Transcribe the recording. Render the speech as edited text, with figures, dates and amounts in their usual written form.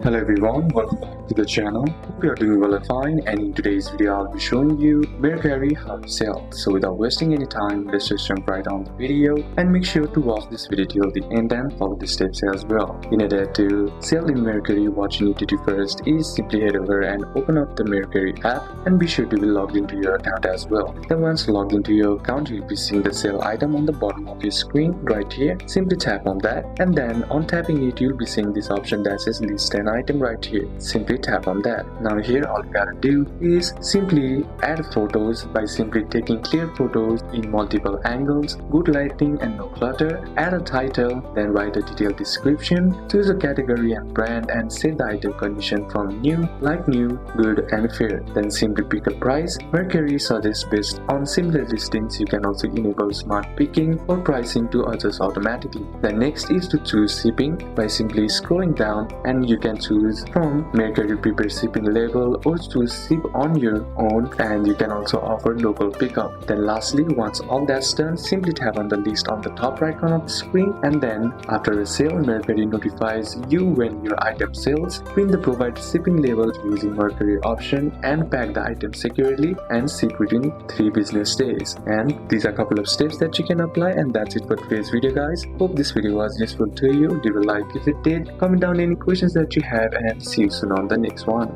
Hello everyone, welcome back to the channel. Hope you are doing well and fine, and in today's video I'll be showing you Mercari hard sale. So without wasting any time, let's just jump right on the video and make sure to watch this video till the end and follow the steps as well. In order to sell in Mercari, what you need to do first is simply head over and open up the Mercari app and be sure to be logged into your account as well. Then once logged into your account, you'll be seeing the sale item on the bottom of your screen right here. Simply tap on that, and then on tapping it, you'll be seeing this option that says list an item right here. Simply tap on that. Now here all you gotta do is simply add photos by simply taking clear photos in multiple angles, good lighting and no clutter. Add a title, then write a detailed description, choose a category and brand, and set the item condition from new, like new, good and fair. Then simply pick a price. Mercari suggests based on similar listings. You can also enable smart picking or pricing to adjust automatically. Then next is to choose shipping by simply scrolling down, and you can choose from Mercari prepared shipping label or choose ship on your own, and you can also offer local pickup. Then lastly, once all that's done, simply tap on the list on the top right corner of the screen, and then after a sale, Mercari notifies you when your item sells. Print the provided shipping label using Mercari option and pack the item securely and ship within 3 business days. And these are a couple of steps that you can apply, and that's it for today's video guys. Hope this video was useful to you. Give a like if it did, comment down any questions that you have, and see you soon on the next one.